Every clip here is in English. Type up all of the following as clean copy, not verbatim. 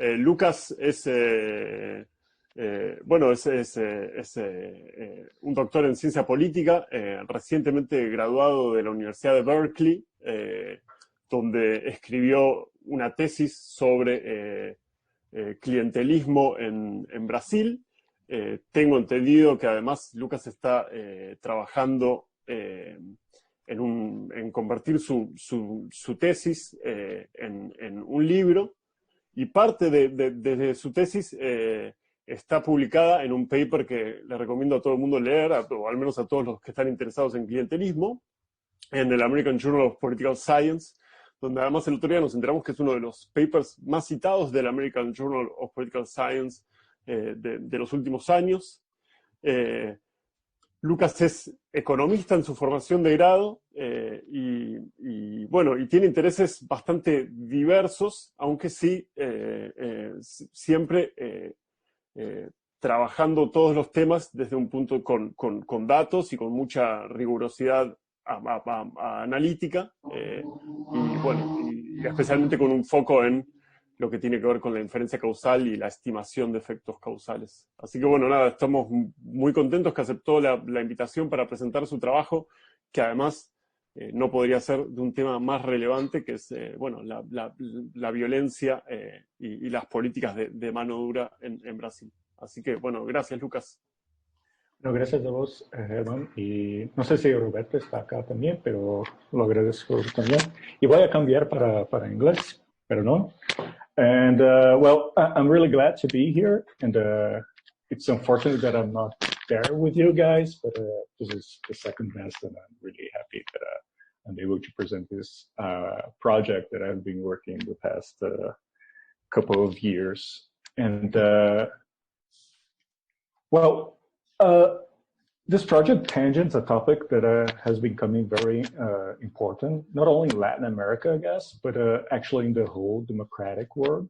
Lucas es, bueno, es un doctor en ciencia política, recientemente graduado de la Universidad de Berkeley, donde escribió una tesis sobre clientelismo en Brasil. Tengo entendido que además Lucas está trabajando en convertir su tesis en un libro, y parte de su tesis está publicada en un paper que le recomiendo a todo el mundo leer, o al menos a todos los que están interesados en clientelismo, en el American Journal of Political Science, donde además el otro día nos enteramos que es uno de los papers más citados del American Journal of Political Science de los últimos años. Lucas es economista en su formación de grado y bueno, y tiene intereses bastante diversos, aunque sí siempre trabajando todos los temas desde un punto con datos y con mucha rigurosidad analítica, y bueno, y especialmente con un foco en lo que tiene que ver con la inferencia causal y la estimación de efectos causales. Así que bueno, nada, estamos muy contentos que aceptó la invitación para presentar su trabajo, que además no podría ser de un tema más relevante, que es bueno, la violencia y las políticas de mano dura en Brasil. Así que bueno, gracias Lucas. Bueno, gracias a vos, Germán, y no sé si Roberto está acá también, pero lo agradezco también. Y voy a cambiar para inglés, pero no. And well, I'm really glad to be here, and it's unfortunate that I'm not there with you guys, but this is the second best, and I'm really happy that I'm able to present this project that I've been working the past couple of years. And well, this project tangents a topic that has becoming very important, not only in Latin America, I guess, but actually in the whole democratic world.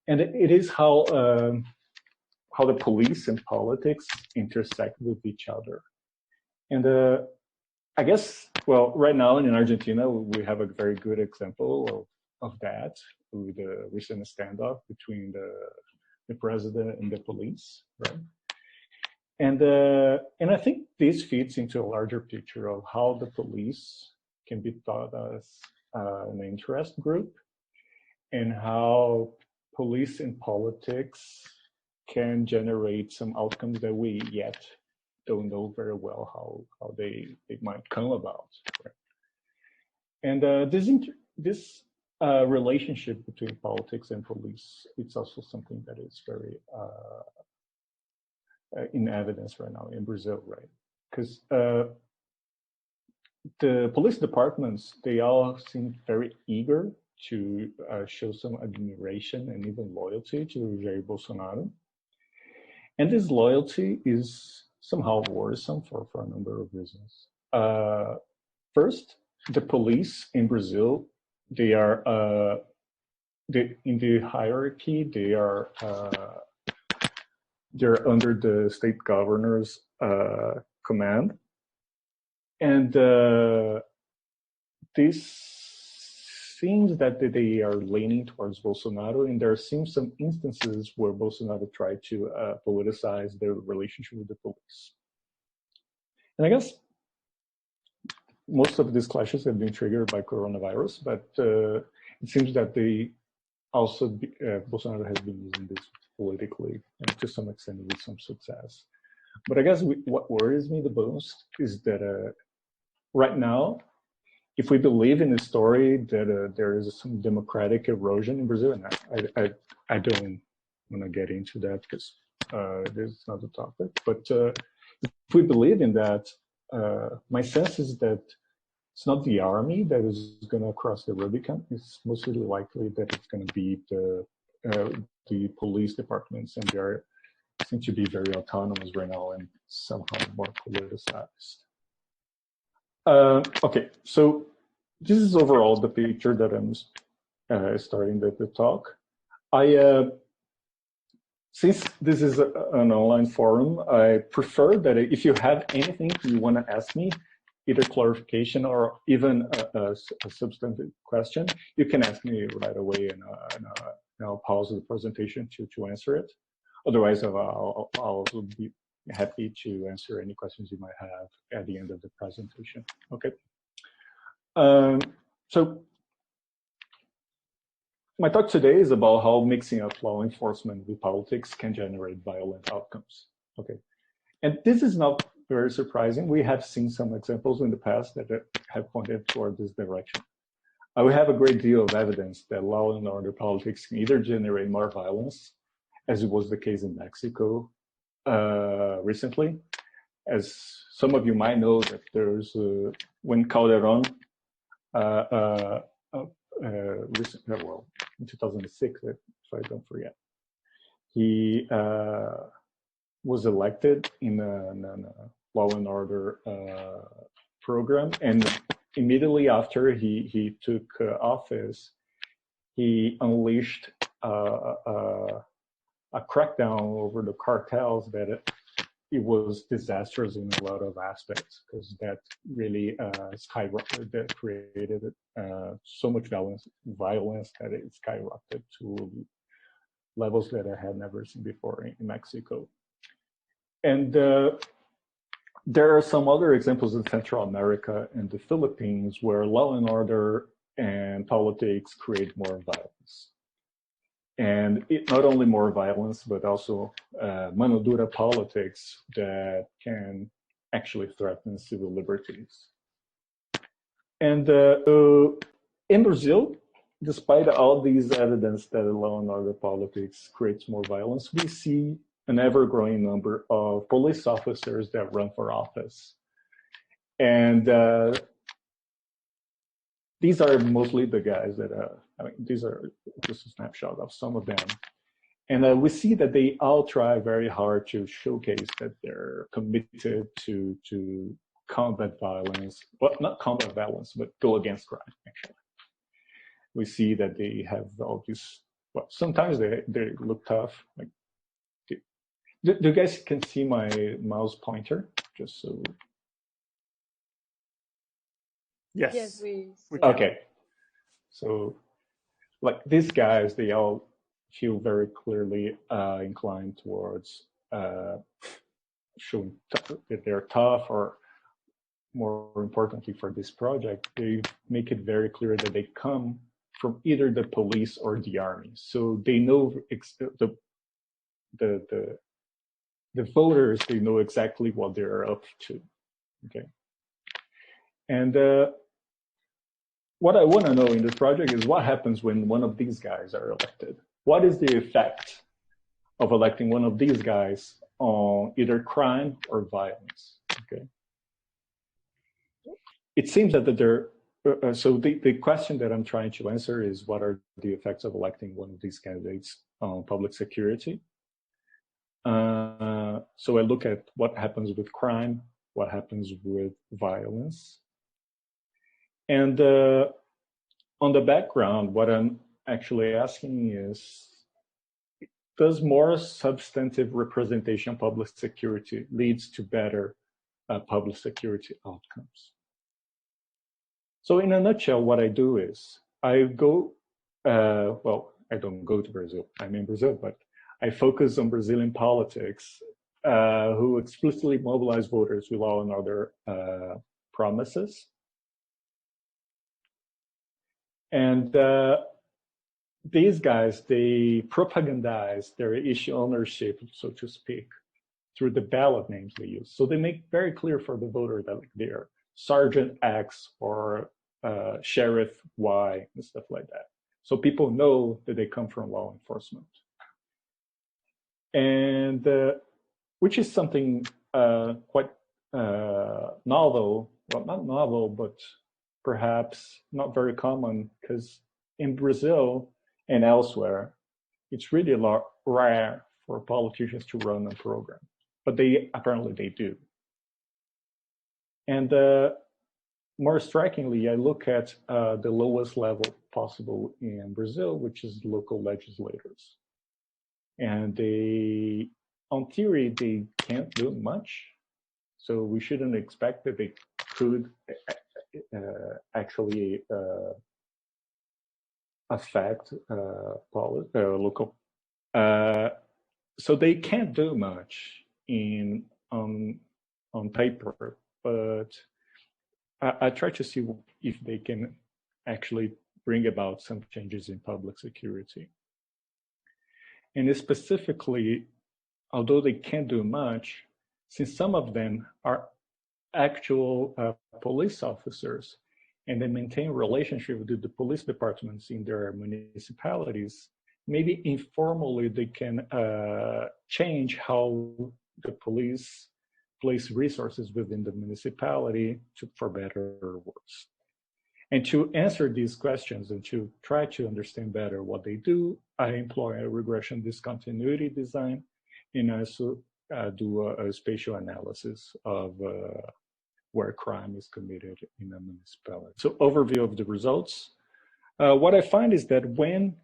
And it is how the police and politics intersect with each other. And I guess, well, right now in Argentina, we have a very good example of that with the recent standoff between the president and the police, right? And I think this fits into a larger picture of how the police can be thought as an interest group, and how police and politics can generate some outcomes that we yet don't know very well how they might come about. Right? And this relationship between politics and police, it's also something that is very in evidence right now in Brazil, right? Because the police departments, they all seem very eager to show some admiration and even loyalty to Jair Bolsonaro. And this loyalty is somehow worrisome for a number of reasons. First, the police in Brazil, they are, in the hierarchy, they're under the state governor's command. And this seems that they are leaning towards Bolsonaro, and there seems some instances where Bolsonaro tried to politicize their relationship with the police. And I guess most of these clashes have been triggered by coronavirus, but it seems that Bolsonaro has been using this politically, and to some extent with some success. But I guess what worries me the most is that right now, if we believe in the story that there is some democratic erosion in Brazil, and I don't want to get into that because this is not the topic, but if we believe in that, my sense is that it's not the army that is going to cross the Rubicon. It's mostly likely that it's going to be the police departments, and they seem to be very autonomous right now and somehow more politicized. Okay, so this is overall the picture that I'm starting the talk. Since this is an online forum, I prefer that if you have anything you want to ask me, either clarification or even a substantive question, you can ask me right away, and I'll pause the presentation to answer it. Otherwise, I'll be happy to answer any questions you might have at the end of the presentation. Okay. So my talk today is about how mixing up law enforcement with politics can generate violent outcomes. Okay. And this is not very surprising. We have seen some examples in the past that have pointed toward this direction. We have a great deal of evidence that law and order politics can either generate more violence, as it was the case in Mexico recently. As some of you might know, that there's when Calderon, well, in 2006, if I don't forget, he was elected in a law and order program, and immediately after he took office, he unleashed a crackdown over the cartels that it was disastrous in a lot of aspects, because that really skyrocketed, that created so much violence that it skyrocketed to levels that I had never seen before in Mexico. And there are some other examples in Central America and the Philippines where law and order and politics create more violence. And not only more violence, but also mano dura politics that can actually threaten civil liberties. And in Brazil, despite all these evidence that law and order politics creates more violence, we see an ever-growing number of police officers that run for office. And these are mostly the guys that, I mean, these are just a snapshot of some of them. And we see that they all try very hard to showcase that they're committed to combat violence, well, not combat violence, but go against crime, actually. We see that they have all these, well, sometimes they look tough. Like, do you guys can see my mouse pointer? Just so. Yes. Yes, we Okay. So, like these guys, they all feel very clearly inclined towards showing that they're tough, or more importantly for this project, they make it very clear that they come from either the police or the army. So they know the voters, they know exactly what they're up to, okay? And what I want to know in this project is what happens when one of these guys are elected. What is the effect of electing one of these guys on either crime or violence, okay? It seems that so the question that I'm trying to answer is, what are the effects of electing one of these candidates on public security? So I look at what happens with crime, what happens with violence. And on the background, what I'm actually asking is, does more substantive representation of public security leads to better public security outcomes? So in a nutshell, what I do is I go, well, I don't go to Brazil, I'm in Brazil, but I focus on Brazilian politics, who explicitly mobilize voters with law and order promises. And these guys, they propagandize their issue ownership, so to speak, through the ballot names they use. So they make very clear for the voter that they're Sergeant X or Sheriff Y and stuff like that. So people know that they come from law enforcement. And which is something quite novel, well, not novel, but perhaps not very common, because in Brazil and elsewhere, it's really rare for politicians to run a program, but apparently they do. And more strikingly, I look at the lowest level possible in Brazil, which is local legislators. And they, on theory, they can't do much. So we shouldn't expect that they could actually affect local. So they can't do much on paper, but I try to see if they can actually bring about some changes in public security. And specifically, although they can't do much, since some of them are actual police officers and they maintain a relationship with the police departments in their municipalities, maybe informally they can change how the police place resources within the municipality for better or worse. And to answer these questions and to try to understand better what they do, I employ a regression discontinuity design and also do a spatial analysis of where crime is committed in a municipality. So overview of the results. What I find is that when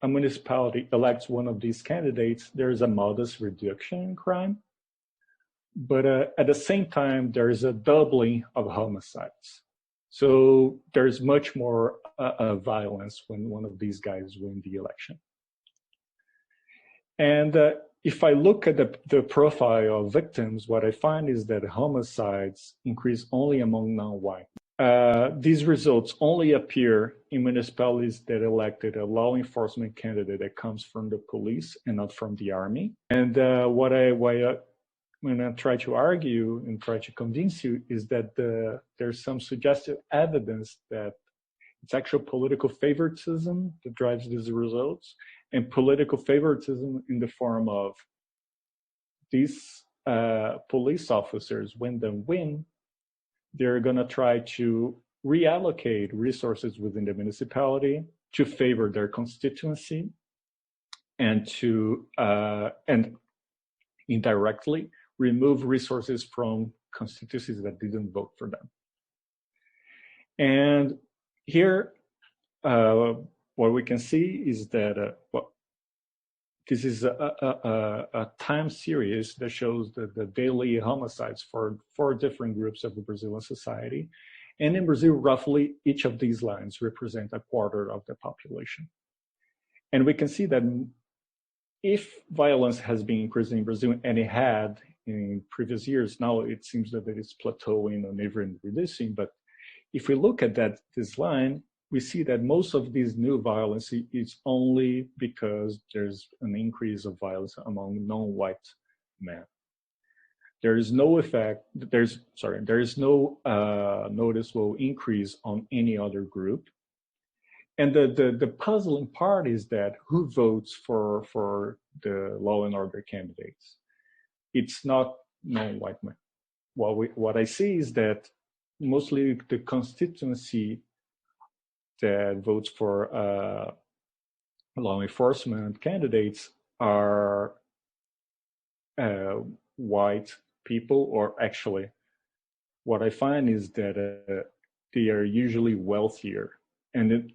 a municipality elects one of these candidates, there is a modest reduction in crime. But at the same time, there is a doubling of homicides. So there's much more violence when one of these guys win the election. And if I look at the profile of victims, what I find is that homicides increase only among non-white. These results only appear in municipalities that elected a law enforcement candidate that comes from the police and not from the army. And when I try to argue and try to convince you is that there's some suggestive evidence that it's actual political favoritism that drives these results, and political favoritism in the form of these police officers, when they win, they're going to try to reallocate resources within the municipality to favor their constituency and to and indirectly remove resources from constituencies that didn't vote for them. And here, what we can see is that this is a time series that shows the daily homicides for 4 different groups of the Brazilian society. And in Brazil, roughly each of these lines represent a quarter of the population. And we can see that if violence has been increasing in Brazil, and it had in previous years, now it seems that it is plateauing or even reducing. But if we look at this line, we see that most of these new violence is only because there's an increase of violence among non-white men. There is no effect, there is no noticeable increase on any other group. And the puzzling part is that who votes for the law and order candidates? It's not non-white men. What I see is that mostly the constituency that votes for law enforcement candidates are white people, or actually what I find is that they are usually wealthier. And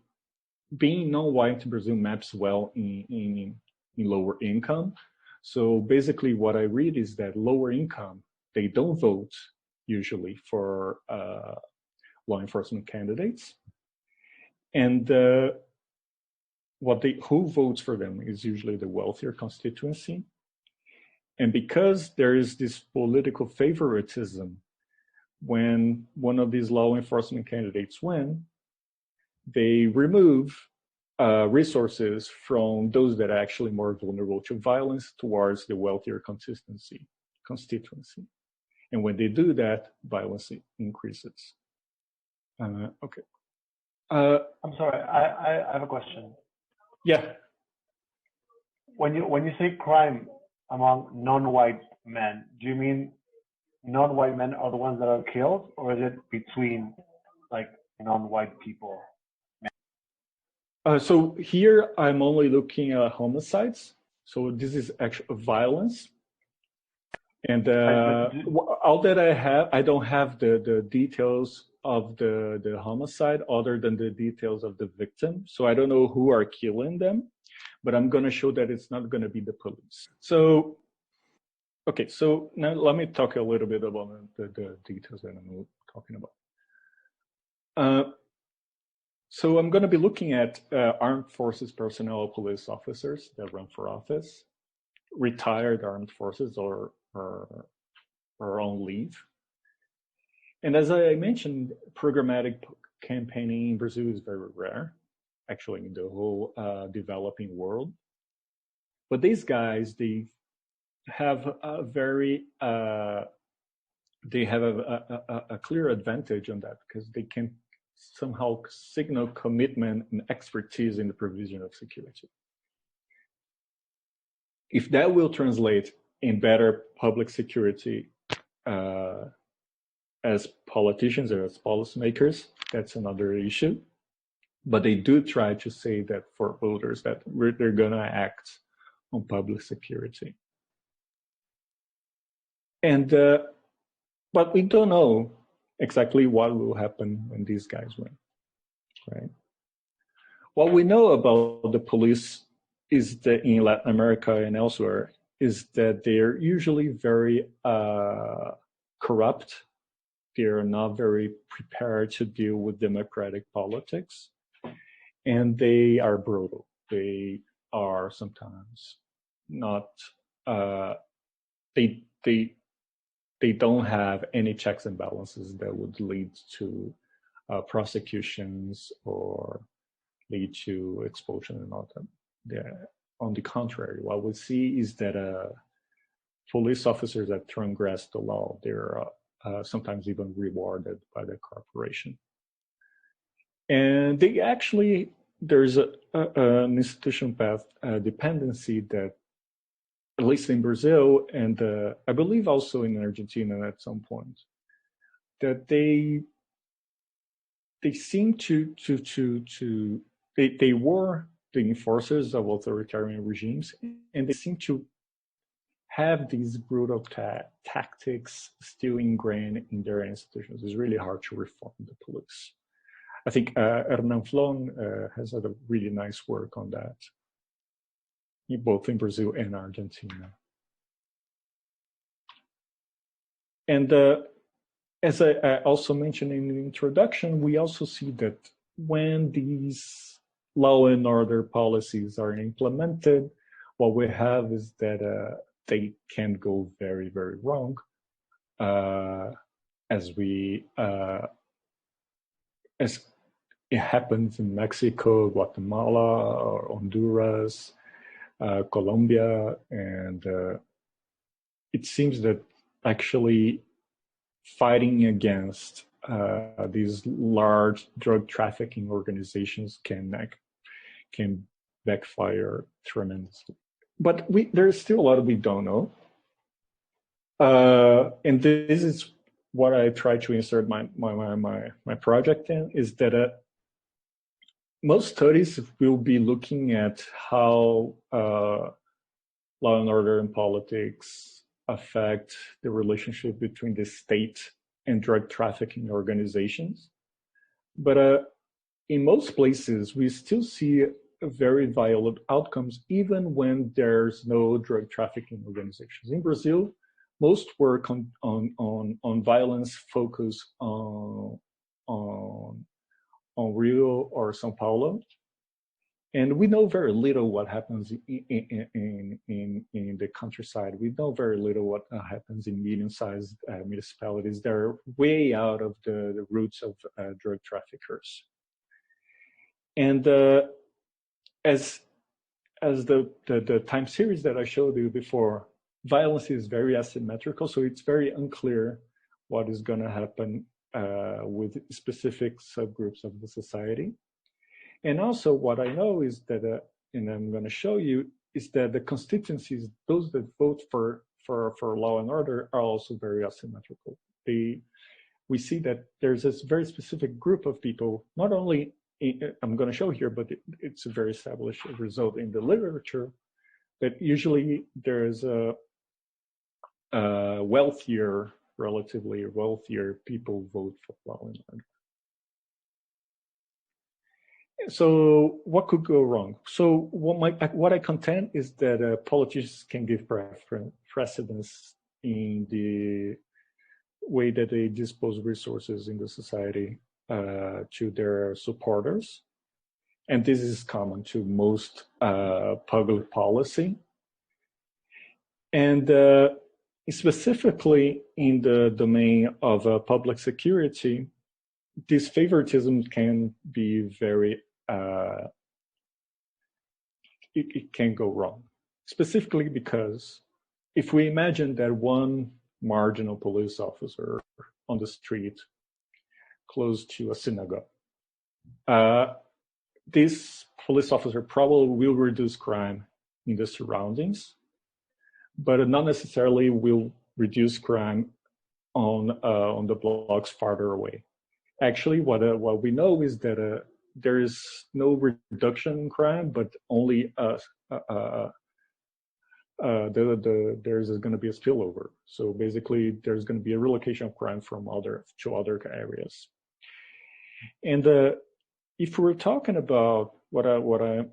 being non-white in Brazil maps well in lower income. So basically what I read is that lower income, they don't vote usually for law enforcement candidates. And who votes for them is usually the wealthier constituency. And because there is this political favoritism, when one of these law enforcement candidates win, they remove resources from those that are actually more vulnerable to violence towards the wealthier constituency. And when they do that, violence increases. Okay. I'm sorry, I have a question. Yeah. When you say crime among non-white men, do you mean non-white men are the ones that are killed, or is it between like non-white people? So here I'm only looking at homicides. So this is actual violence. And all that I have, I don't have the details of the homicide other than the details of the victim. So I don't know who are killing them, but I'm going to show that it's not going to be the police. So, okay, so now let me talk a little bit about the details that I'm talking about. So I'm going to be looking at armed forces personnel, police officers that run for office, retired armed forces or on leave. And as I mentioned, programmatic campaigning in Brazil is very rare, actually in the whole developing world. But these guys, they have a very, they have a clear advantage on that because they can somehow signal commitment and expertise in the provision of security. If that will translate in better public security as politicians or as policymakers, that's another issue. But they do try to say that for voters that they're gonna act on public security. And but we don't know exactly what will happen when these guys win, right? What we know about the police is that in Latin America and elsewhere is that they're usually very corrupt. They're not very prepared to deal with democratic politics, and they are brutal. They are sometimes not. They don't have any checks and balances that would lead to prosecutions or lead to expulsion and all that. On the contrary, what we see is that police officers that transgress the law, they're sometimes even rewarded by the corporation. And they actually, there's an institution path dependency that, at least in Brazil, and I believe also in Argentina at some point, that they seem they were the enforcers of authoritarian regimes, and they seem to have these brutal tactics still ingrained in their institutions. It's really hard to reform the police. I think Hernan Flon has had a really nice work on that, both in Brazil and Argentina. And as I also mentioned in the introduction, we also see that when these law and order policies are implemented, what we have is that they can go very, very wrong, as it happens in Mexico, Guatemala, or Honduras, Colombia, and it seems that actually fighting against these large drug trafficking organizations can backfire tremendously. But there's still a lot we don't know. And this is what I try to insert my project in, is that most studies will be looking at how law and order and politics affect the relationship between the state and drug trafficking organizations. But in most places, we still see very violent outcomes, even when there's no drug trafficking organizations. In Brazil, most work on violence focus on Rio or Sao Paulo. And we know very little what happens in the countryside. We know very little what happens in medium-sized municipalities. They're way out of the roots of drug traffickers. And as the time series that I showed you before, violence is very asymmetrical, so it's very unclear what is going to happen with specific subgroups of the society. And also what I know is that, and I'm going to show you, is that the constituencies, those that vote for law and order, are also very asymmetrical. We see that there's this very specific group of people, not only, I'm going to show here, but it's a very established result in the literature, that usually there's a relatively wealthier people vote for law and order. So what could go wrong? So what I contend is that politicians can give precedence in the way that they dispose resources in the society to their supporters. And this is common to most public policy. And specifically in the domain of public security, this favoritism can be very, it can go wrong. Specifically because if we imagine that one marginal police officer on the street close to a synagogue, this police officer probably will reduce crime in the surroundings, but not necessarily will reduce crime on the blocks farther away. Actually, what we know is that there is no reduction in crime, but only there's going to be a spillover. So basically, there's going to be a relocation of crime from other areas. And if we're talking about what I'm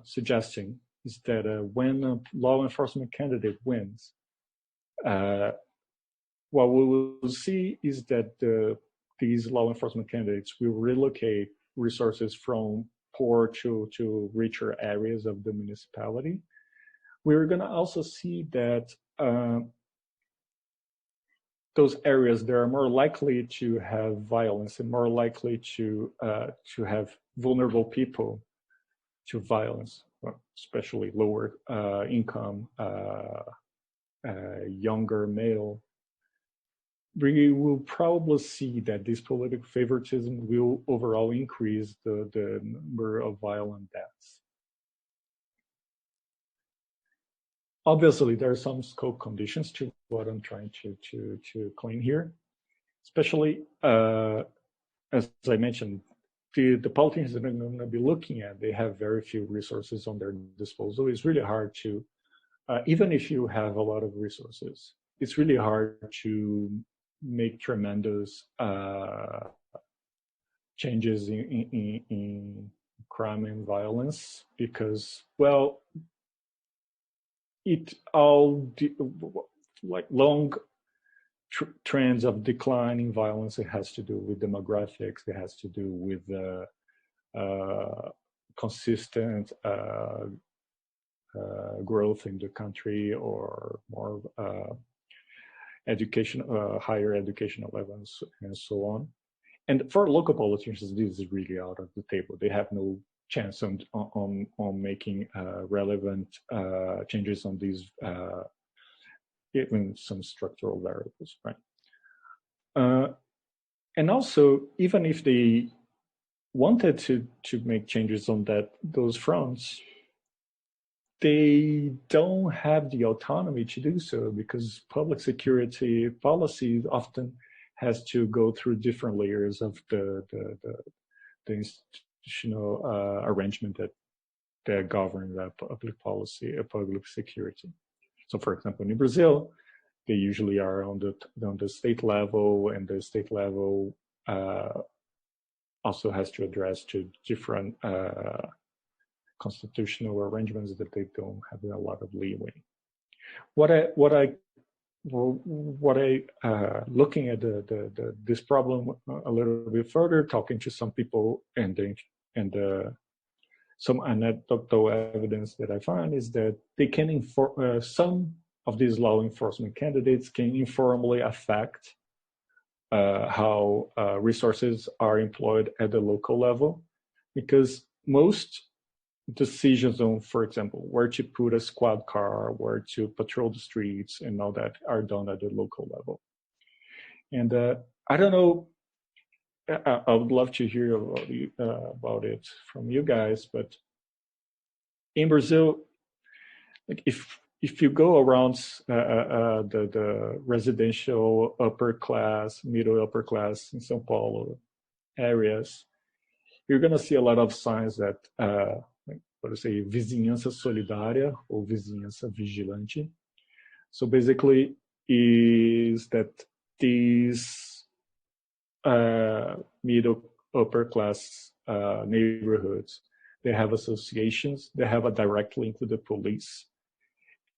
suggesting is that when a law enforcement candidate wins, what we will see is that these law enforcement candidates will relocate resources from poor to richer areas of the municipality. We're going to also see that those areas that are more likely to have violence and more likely to have vulnerable people to violence, especially lower income, younger male, we will probably see that this political favoritism will overall increase the number of violent deaths. Obviously, there are some scope conditions to what I'm trying to claim here, especially as I mentioned, the politicians that I'm going to be looking at, they have very few resources on their disposal. It's really hard to, even if you have a lot of resources, it's really hard to make tremendous changes in crime and violence because, well, it all like long trends of decline in violence. It has to do with demographics. It has to do with consistent growth in the country or more education, higher educational levels, and so on. And for local politicians, this is really out of the table. They have no chance on making relevant changes on these, even some structural variables, right? And also, even if they wanted to make changes on those fronts, they don't have the autonomy to do so because public security policy often has to go through different layers of the institutional arrangement that govern that public policy, public security. So, for example, in Brazil, they usually are on the state level, and the state level also has to address to different constitutional arrangements that they don't have a lot of leeway. Looking at this problem a little bit further, talking to some people and some anecdotal evidence that I find is that they can some of these law enforcement candidates can informally affect how resources are employed at the local level, because most decisions on, for example, where to put a squad car, where to patrol the streets, and all that are done at the local level. And I don't know, I would love to hear about it from you guys, but in Brazil, like if you go around the residential upper class, middle upper class in São Paulo areas, you're going to see a lot of signs that what do you say, vizinhança solidária or vizinhança vigilante. So basically is that these middle upper class neighborhoods, they have associations, they have a direct link to the police,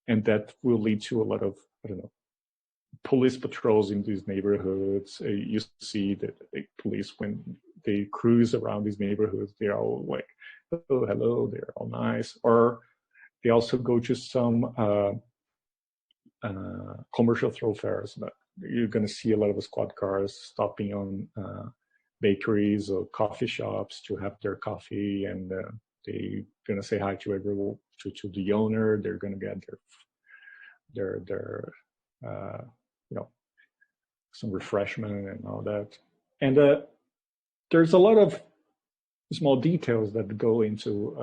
and that will lead to a lot of, I don't know, police patrols in these neighborhoods. You see that the police, when they cruise around these neighborhoods. They're all like, oh, hello, they're all nice. Or they also go to some commercial thoroughfares. But you're going to see a lot of squad cars stopping on bakeries or coffee shops to have their coffee, and they're going to say hi to everyone, to the owner. They're going to get their some refreshment and all that. And there's a lot of small details that go into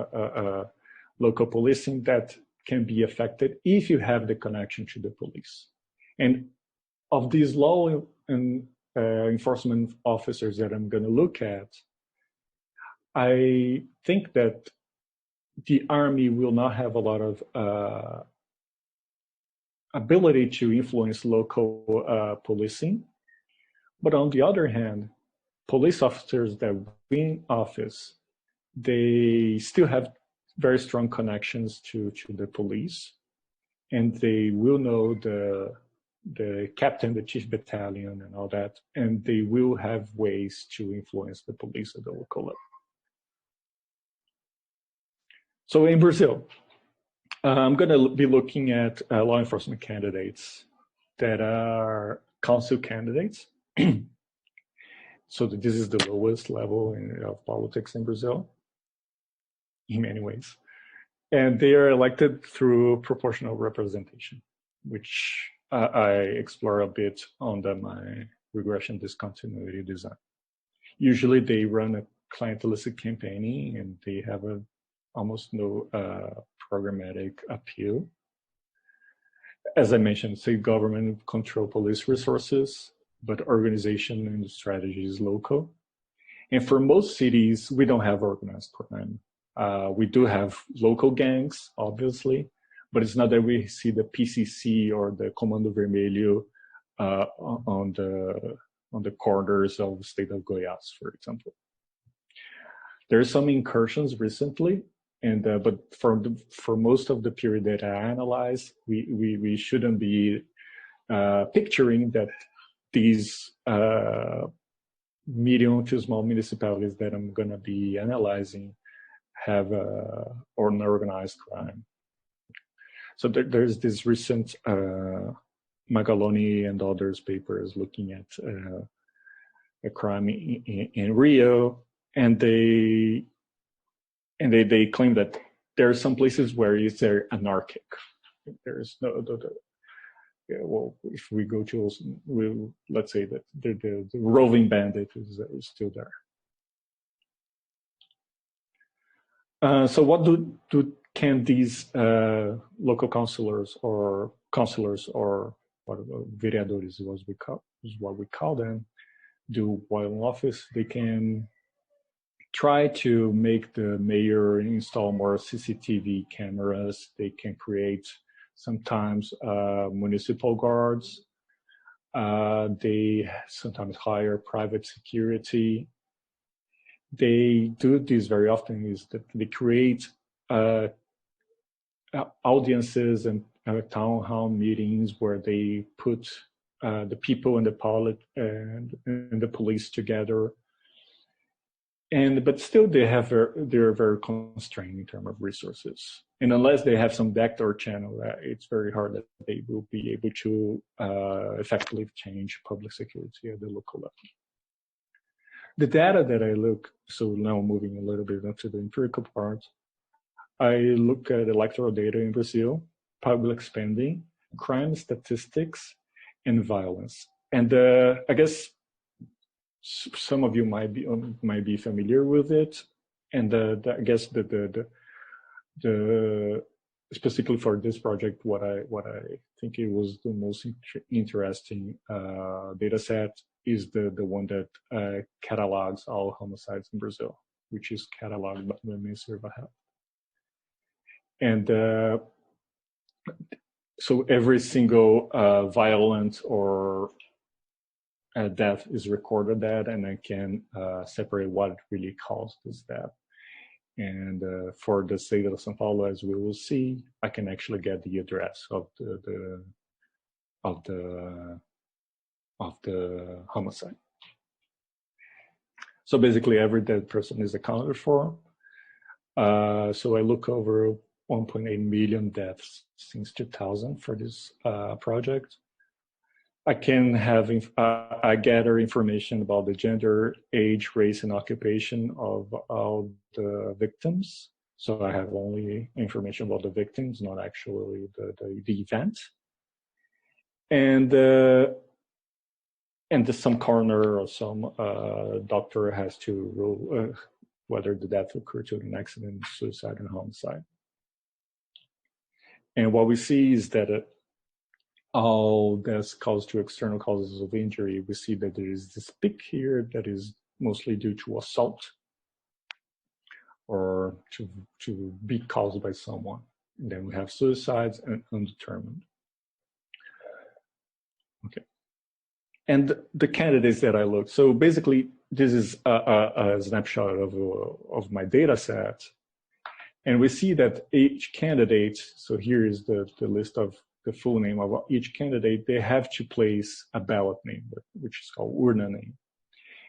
local policing that can be affected if you have the connection to the police. And of these law and enforcement officers that I'm going to look at, I think that the Army will not have a lot of ability to influence local policing. But on the other hand, police officers that win office, they still have very strong connections to the police, and they will know the captain, the chief battalion, and all that, and they will have ways to influence the police at the local level. So in Brazil, I'm going to be looking at law enforcement candidates that are council candidates. So this is the lowest level of politics in Brazil, in many ways. And they are elected through proportional representation, which I explore a bit under my regression discontinuity design. Usually they run a clientelistic campaigning, and they have almost no programmatic appeal. As I mentioned, state government control police resources, but organization and strategy is local. And for most cities, we don't have organized crime. We do have local gangs, obviously, but it's not that we see the PCC or the Comando Vermelho on the corners of the state of Goiás, for example. There are some incursions recently, and but for most of the period that I analyze, we shouldn't be picturing that these medium to small municipalities that I'm going to be analyzing have organized crime. So there's this recent Magaloni and others papers looking at a crime in Rio, and they claim that there are some places where it's very anarchic. There's no well, if we go to, let's say that the roving bandit is still there. So what can these local councilors or what vereadores is what we call them do while in office? They can try to make the mayor install more CCTV cameras. They can create sometimes municipal guards. They sometimes hire private security. They do this very often, is that they create audiences and town hall meetings where they put the people and the police together. But still they're very constrained in terms of resources. And unless they have some backdoor channel, it's very hard that they will be able to effectively change public security at the local level. The data that I look, so now moving a little bit into the empirical part, I look at electoral data in Brazil, public spending, crime statistics, and violence. And I guess some of you might be familiar with it, and I guess the specifically for this project, what I think it was the most interesting data set is the one that catalogs all homicides in Brazil, which is cataloged by the Ministry of Health. And so every single violent or death is recorded that, and I can separate what really caused this death. And for the state of São Paulo, as we will see, I can actually get the address of the homicide. So basically every dead person is accounted for. So I look over 1.8 million deaths since 2000 for this project. I can have, I gather information about the gender, age, race, and occupation of all the victims. So I have only information about the victims, not actually the event. And some coroner or some doctor has to rule whether the death occurred to an accident, suicide, and homicide. And what we see is that all deaths caused to external causes of injury, we see that there is this peak here that is mostly due to assault or to be caused by someone. And then we have suicides and undetermined. Okay. And the candidates that I looked, so basically this is a snapshot of my data set. And we see that each candidate, so here is the list of the full name of each candidate, they have to place a ballot name, which is called urna name.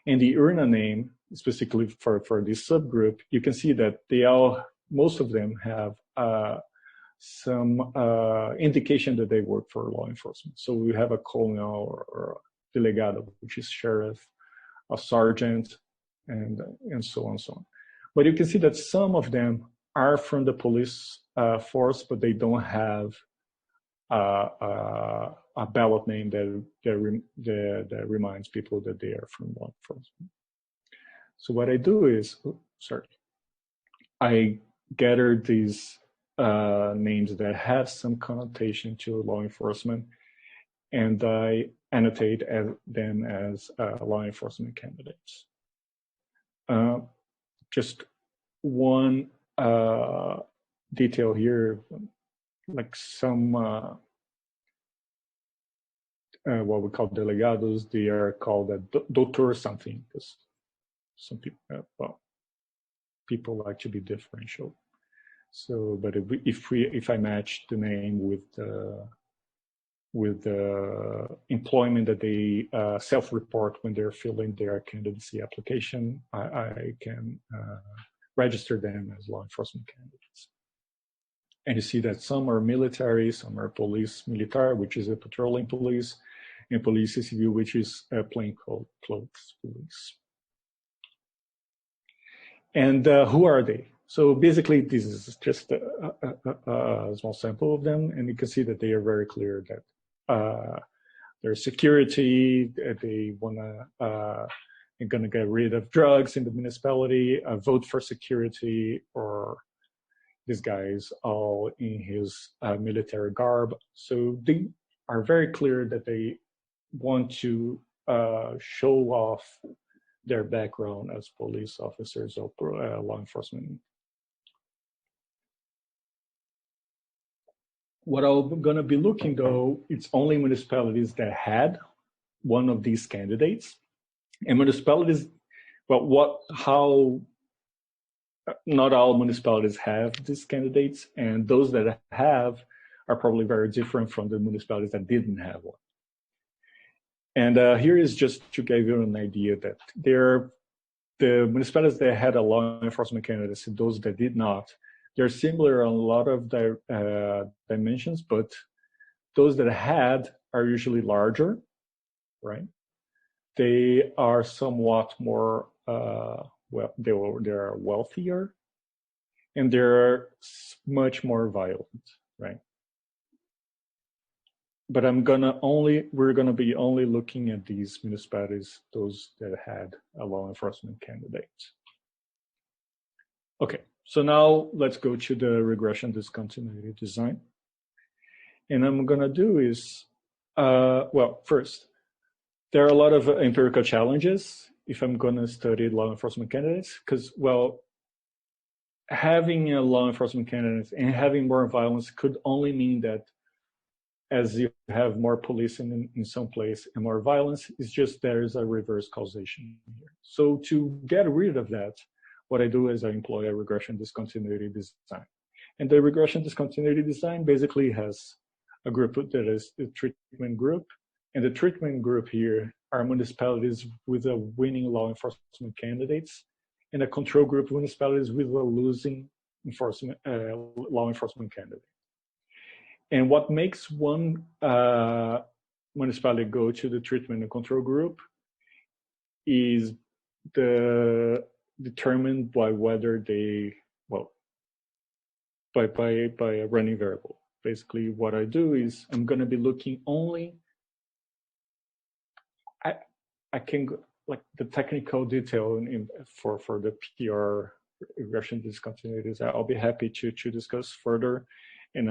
And the urna name, specifically for this subgroup, you can see that most of them have some indication that they work for law enforcement. So we have a colonel or a delegado, which is sheriff, a sergeant, and so on and so on. But you can see that some of them are from the police force, but they don't have a ballot name that reminds people that they are from law enforcement. So what I do is, I gather these names that have some connotation to law enforcement, and I annotate them as law enforcement candidates. Just one detail here, like some what we call delegados, they are called a doutor something, because some people, people like to be differential. So, but if I match the name with the employment that they self-report when they're filling their candidacy application, I can register them as law enforcement candidates. And you see that some are military, some are police militar, which is a patrolling police, and police civil, which is a plainclothes police. And who are they? So basically, this is just a small sample of them, and you can see that they are very clear that there's security, they they're gonna get rid of drugs in the municipality, vote for security, or this guy is all in his military garb. So they are very clear that they want to show off their background as police officers or law enforcement. What I'm going to be looking, though, it's only municipalities that had one of these candidates. And municipalities, well, not all municipalities have these candidates, and those that have are probably very different from the municipalities that didn't have one. And here is just to give you an idea that the municipalities that had a law enforcement candidate and those that did not, they're similar on a lot of dimensions, but those that had are usually larger, right? They are somewhat more, they're wealthier, and they're much more violent, right? But we're gonna be only looking at these municipalities, those that had a law enforcement candidate. Okay, so now let's go to the regression discontinuity design. And I'm gonna do is, first, there are a lot of empirical challenges if I'm gonna study law enforcement candidates, because, having a law enforcement candidate and having more violence could only mean that as you have more policing in some place and more violence, it's just there's a reverse causation here. So to get rid of that, what I do is I employ a regression discontinuity design. And the regression discontinuity design basically has a group that is the treatment group, And the treatment group here are municipalities with a winning law enforcement candidates, and a control group municipalities with a losing law enforcement candidate. And what makes one municipality go to the treatment and control group is determined by whether they, by a running variable. Basically, what I do is I'm going to be looking only. I can go, like the technical detail for the PR regression discontinuities. I'll be happy to discuss further, and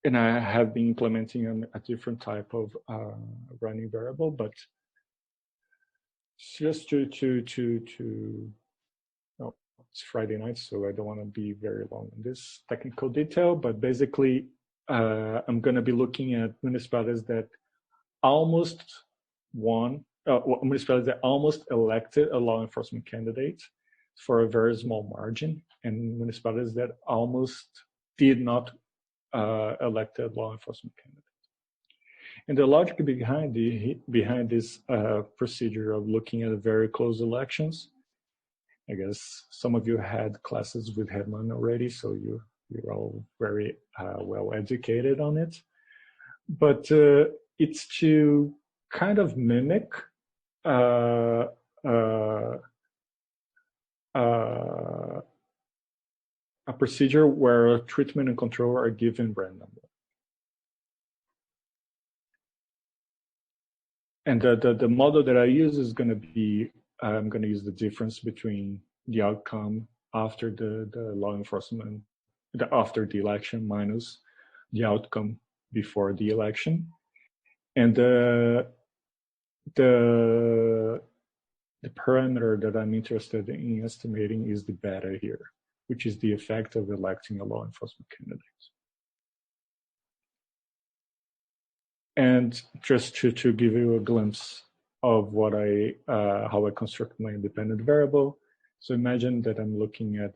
I have been implementing a different type of running variable, but just to it's Friday night, so I don't want to be very long in this technical detail, but basically I'm going to be looking at municipalities that almost municipalities that almost elected a law enforcement candidate for a very small margin, and municipalities that almost did not elect a law enforcement candidate. And the logic behind this procedure of looking at very close elections, I guess some of you had classes with Herman already, so you're all very well educated on it. But it's to kind of mimic a procedure where treatment and control are given random. And the model that I use is going to be, I'm going to use the difference between the outcome after the law enforcement, after the election minus the outcome before the election. And the parameter that I'm interested in estimating is the beta here, which is the effect of electing a law enforcement candidate. And just to give you a glimpse of what how I construct my independent variable. So imagine that I'm looking at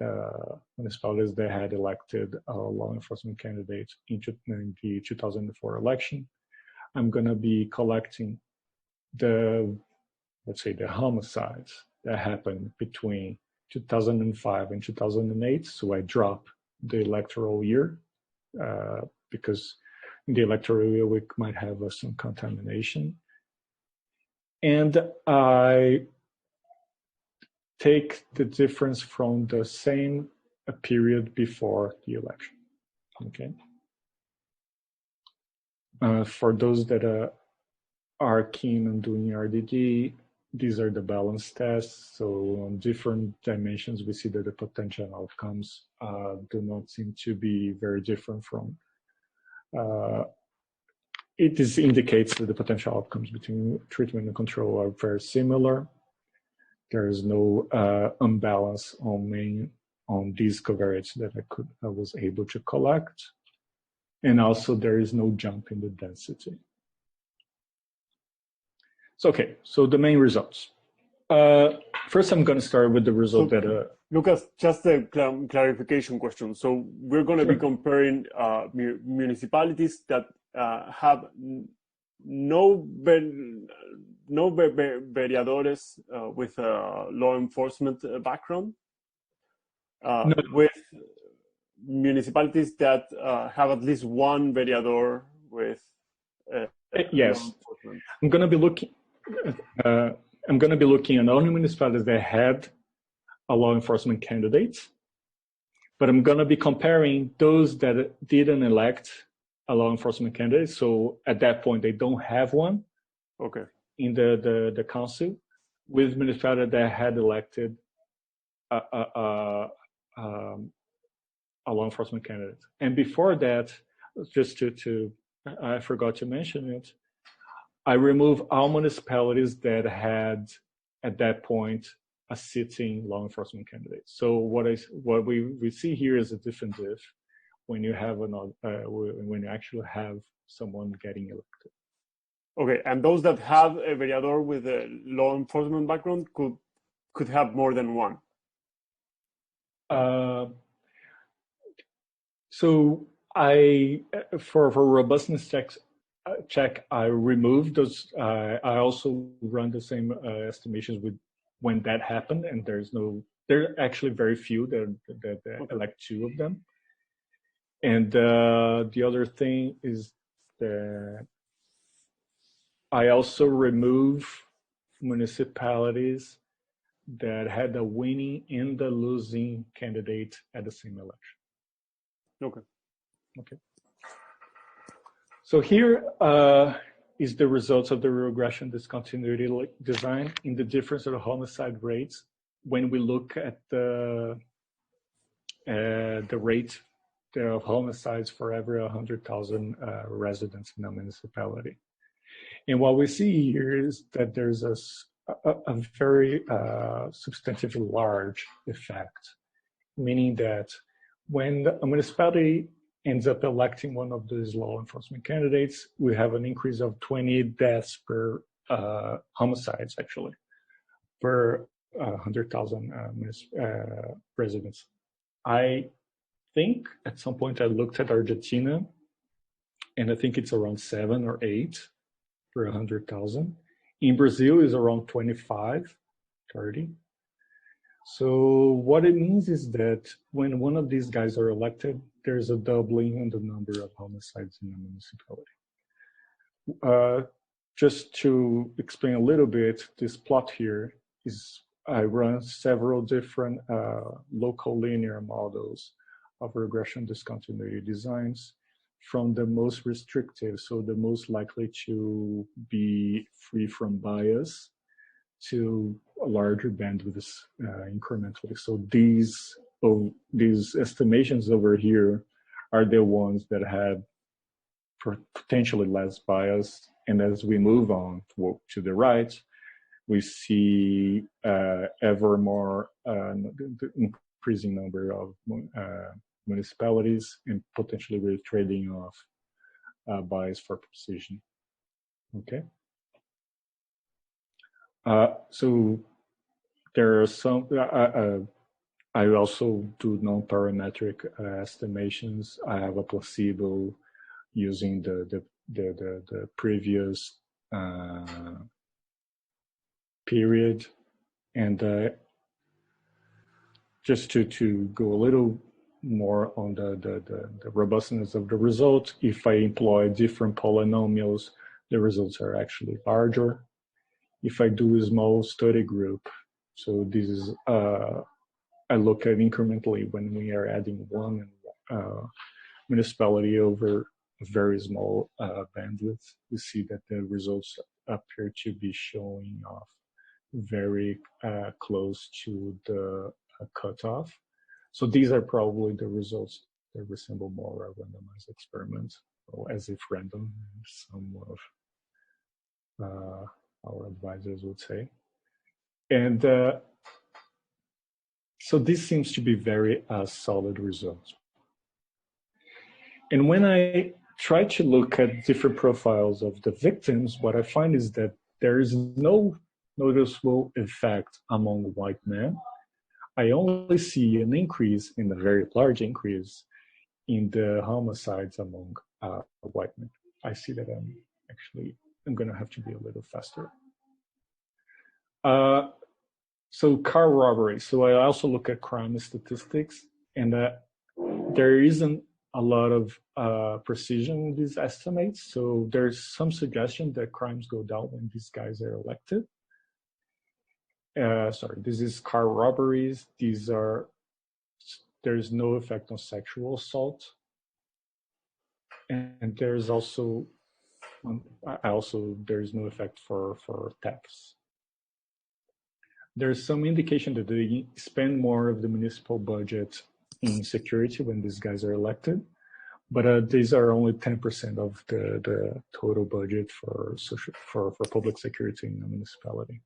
municipalities that had elected a law enforcement candidate in the 2004 election. I'm going to be collecting let's say the homicides that happened between 2005 and 2008. So I drop the electoral year because in the electoral year we might have some contamination. And I take the difference from the same period before the election, okay? For those that are keen on doing RDD, these are the balance tests. So on different dimensions, we see that the potential outcomes do not seem to be very different from, it indicates that the potential outcomes between treatment and control are very similar. There is no imbalance on these covariates that I was able to collect. And also there is no jump in the density. So, okay, so the main results. First, I'm going to start with the result that... Lucas, just a clarification question. So we're going to be comparing municipalities that have no vereadores with a law enforcement background with municipalities that have at least one vereador with yes. I'm going to be looking at only municipalities that had a law enforcement candidate, but I'm going to be comparing those that didn't elect a law enforcement candidate. So at that point, they don't have one. Okay. In the council, with municipalities that had elected a law enforcement candidate. And before that, just to I forgot to mention it, I remove all municipalities that had at that point a sitting law enforcement candidate. So what we see here is a different diff when you have when you actually have someone getting elected. Okay, and those that have a vereador with a law enforcement background could have more than one. So for robustness checks, check. I removed those. I also run the same estimations with when that happened, and there are actually very few that elect two of them. And the other thing is that I also remove municipalities that had a winning and the losing candidate at the same election. Okay. So here is the results of the regression discontinuity design in the difference of the homicide rates when we look at the rate of homicides for every 100,000 residents in a municipality. And what we see here is that there's a very substantively large effect, meaning that when a municipality ends up electing one of these law enforcement candidates, we have an increase of 20 deaths per homicides, actually, per 100,000 residents. I think at some point I looked at Argentina, and I think it's around 7 or 8 per 100,000. In Brazil is around 25, 30. So what it means is that when one of these guys are elected, there's a doubling in the number of homicides in the municipality. Just to explain a little bit, this plot here is, I run several different local linear models of regression discontinuity designs, from the most restrictive, so the most likely to be free from bias, to a larger bandwidth incrementally. So these estimations over here are the ones that have potentially less bias. And as we move on to the right, we see ever more increasing number of municipalities and potentially we're trading off bias for precision. Okay. So there are some, I also do non-parametric estimations. I have a placebo using the previous period. And just to go a little more on the robustness of the result, if I employ different polynomials, the results are actually larger. If I do a small study group, so this is, I look at incrementally when we are adding one municipality over a very small bandwidth, we see that the results appear to be showing off very close to the cutoff. So these are probably the results that resemble more a randomized experiment, or as if random, some of our advisors would say. And so this seems to be very solid results. And when I try to look at different profiles of the victims, what I find is that there is no noticeable effect among white men. I only see an increase, in a very large increase, in the homicides among white men. I see that I'm going to have to be a little faster. So car robbery. So I also look at crime statistics, and there isn't a lot of precision in these estimates. So there's some suggestion that crimes go down when these guys are elected. Sorry, this is car robberies. There's no effect on sexual assault. And there's also there's no effect for thefts. There's some indication that they spend more of the municipal budget in security when these guys are elected, but these are only 10% of the total budget for public security in a municipality.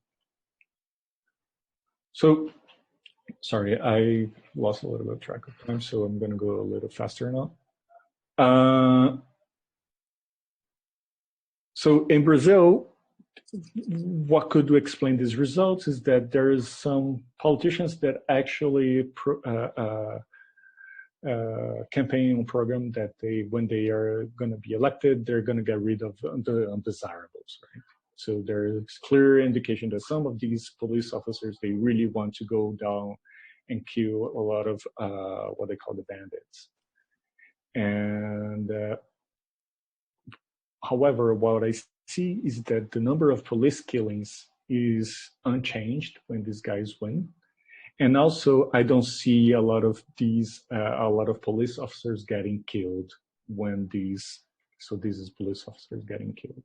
So, sorry, I lost a little bit of track of time, so I'm going to go a little faster now. So in Brazil, what could explain these results is that there is some politicians that actually campaigning program that when they are going to be elected, they're going to get rid of the undesirables, right? So there's clear indication that some of these police officers, they really want to go down and kill a lot of what they call the bandits. And however, what I see is that the number of police killings is unchanged when these guys win. And also, I don't see a lot of police officers getting killed when these police officers getting killed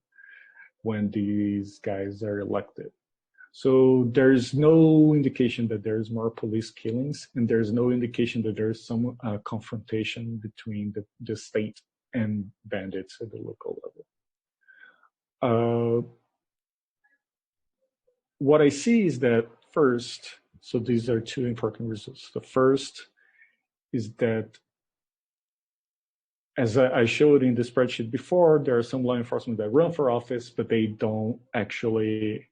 when these guys are elected. So there's no indication that there's more police killings, and there's no indication that there's some confrontation between the state and bandits at the local level. What I see is that first, so these are two important results. The first is that, as I showed in the spreadsheet before, there are some law enforcement that run for office, but they don't actually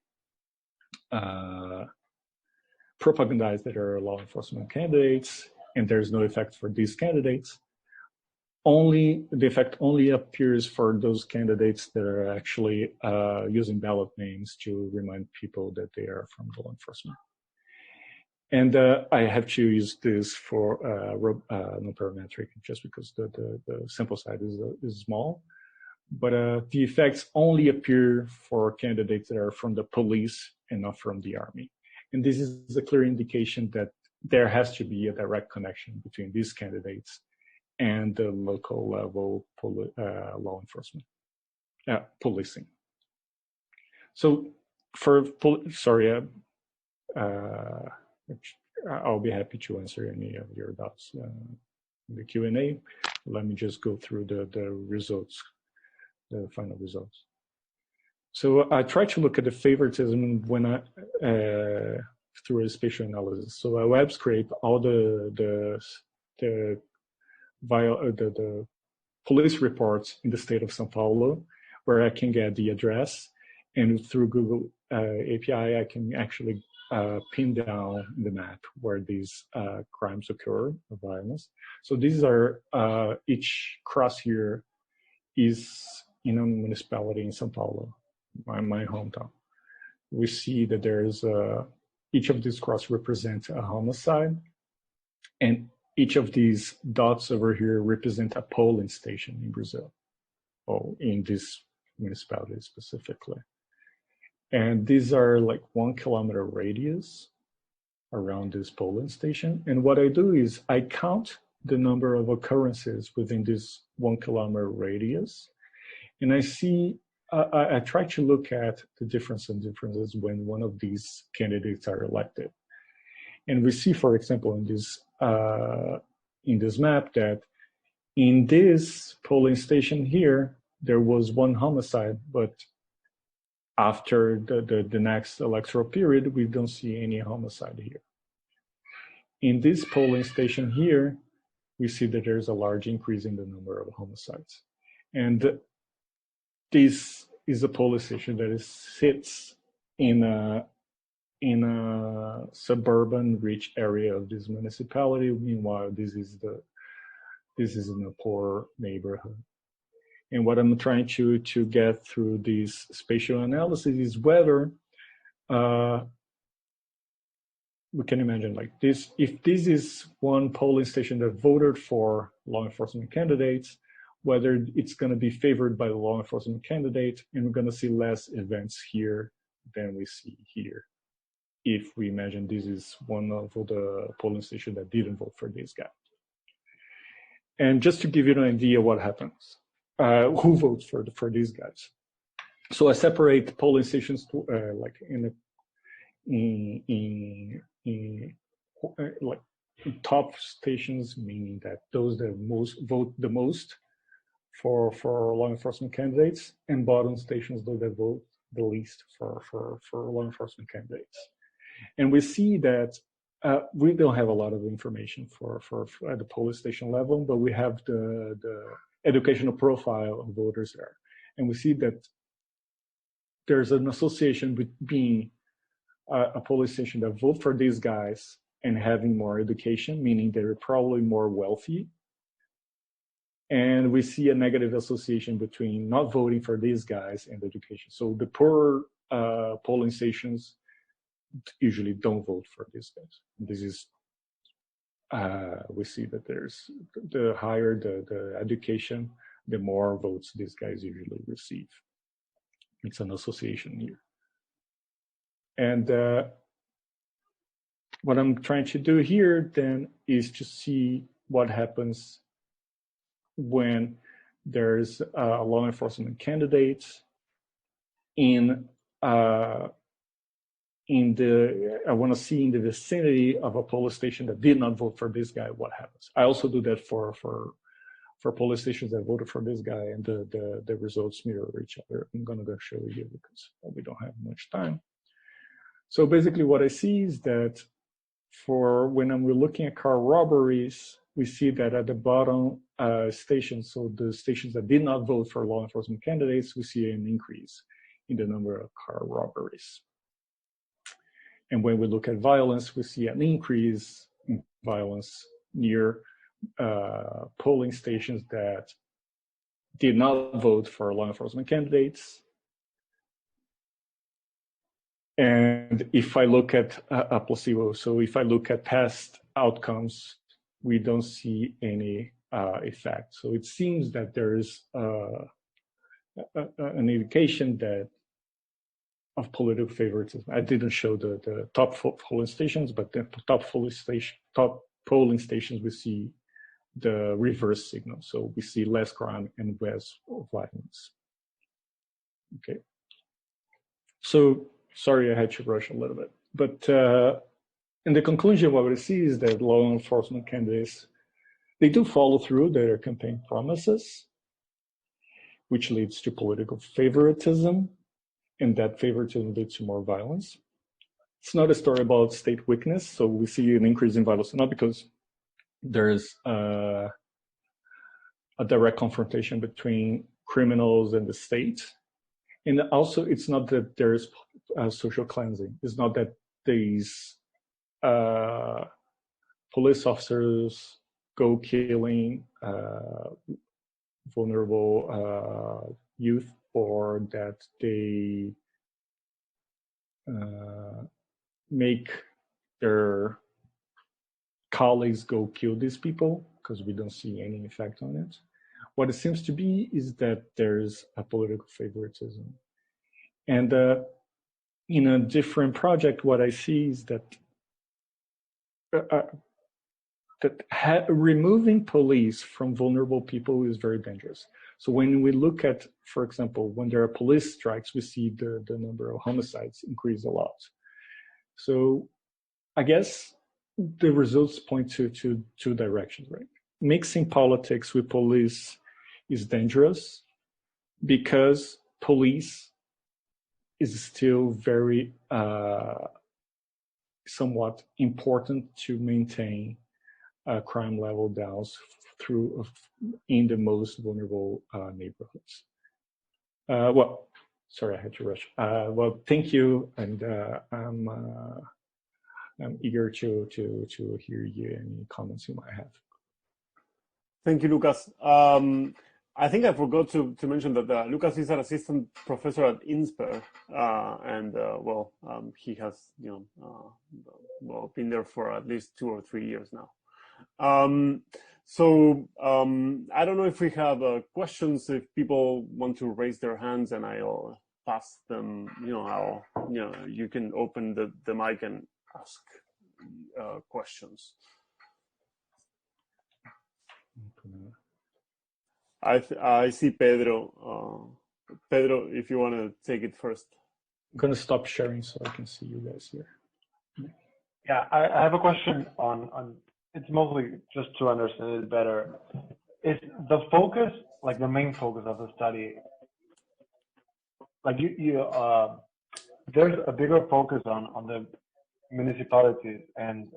propagandize that there are law enforcement candidates, and there's no effect for these candidates. The effect only appears for those candidates that are actually using ballot names to remind people that they are from law enforcement. And I have to use this for non-parametric just because the sample size is small. But the effects only appear for candidates that are from the police and not from the army. And this is a clear indication that there has to be a direct connection between these candidates and the local level law enforcement, policing. So I'll be happy to answer any of your doubts in the Q&A. Let me just go through the results, the final results. So I try to look at the favoritism when through a spatial analysis. So I web scrape all the police reports in the state of São Paulo, where I can get the address, and through Google API, I can actually pin down in the map where these crimes occur of violence. So these are, each cross here is in a municipality in São Paulo, my hometown. We see that there's each of these cross represents a homicide, and each of these dots over here represent a polling station in Brazil, or in this municipality specifically. And these are like 1 kilometer radius around this polling station. And what I do is I count the number of occurrences within this 1 kilometer radius. And I see, I try to look at the differences when one of these candidates are elected. And we see, for example, in this map that in this polling station here, there was 1 homicide, but after the next electoral period, we don't see any homicide here. In this polling station here, we see that there's a large increase in the number of homicides. And this is a polling station that sits in a suburban rich area of this municipality. Meanwhile, this is in a poor neighborhood. And what I'm trying to get through this spatial analysis is whether we can imagine like this, if this is one polling station that voted for law enforcement candidates, whether it's going to be favored by the law enforcement candidate, and we're going to see less events here than we see here. If we imagine this is one of the polling stations that didn't vote for this guy. And just to give you an idea what happens, who votes for these guys. So I separate polling stations to, like like top stations, meaning that those that vote the most for law enforcement candidates, and bottom stations those that vote the least for law enforcement candidates. And we see that we don't have a lot of information for at the polling station level, but we have the educational profile of voters there. And we see that there's an association with being a polling station that vote for these guys and having more education, meaning they're probably more wealthy And we see a negative association between not voting for these guys and education. So the poor polling stations usually don't vote for these guys. This is, we see that there's, the higher the education, the more votes these guys usually receive. It's an association here. And what I'm trying to do here then is to see what happens when there's law enforcement candidates in the, I want to see in the vicinity of a police station that did not vote for this guy, what happens. I also do that for police stations that voted for this guy, and the results mirror each other. I'm gonna go show you because we don't have much time. So basically what I see is that for when we're looking at car robberies, we see that at the bottom stations, so the stations that did not vote for law enforcement candidates, we see an increase in the number of car robberies. And when we look at violence, we see an increase in violence near polling stations that did not vote for law enforcement candidates. And if I look at a placebo, so if I look at past outcomes, we don't see any effect. So it seems that there is an indication that of political favoritism. I didn't show the top polling stations, but the top polling stations, we see the reverse signal. So we see less crime and less violence. Okay. So sorry, I had to rush a little bit, but in the conclusion, what we see is that law enforcement candidates, they do follow through their campaign promises, which leads to political favoritism, and that favoritism leads to more violence. It's not a story about state weakness, so we see an increase in violence, not because there is a direct confrontation between criminals and the state. And also, it's not that there's social cleansing. It's not that these police officers go killing vulnerable youth, or that they make their colleagues go kill these people, because we don't see any effect on it. What it seems to be is that there's a political favoritism. And in a different project, what I see is that removing police from vulnerable people is very dangerous. So when we look at, for example, when there are police strikes, we see the number of homicides increase a lot. So I guess the results point to two directions, right? Mixing politics with police is dangerous because police is still very somewhat important to maintain crime level down through in the most vulnerable neighborhoods. Well, sorry, I had to rush. Well, thank you, and I'm eager to hear you any comments you might have. Thank you, Lucas. I think I forgot to mention that Lucas is an assistant professor at INSPER, and he has been there for at least 2 or 3 years now. I don't know if we have questions. If people want to raise their hands, and I'll pass them. You can open the mic and ask questions. I see Pedro. Pedro, if you want to take it first. I'm going to stop sharing so I can see you guys here. Yeah, I have a question on it's mostly just to understand it better. Is the focus, like the main focus of the study, like there's a bigger focus on the municipalities and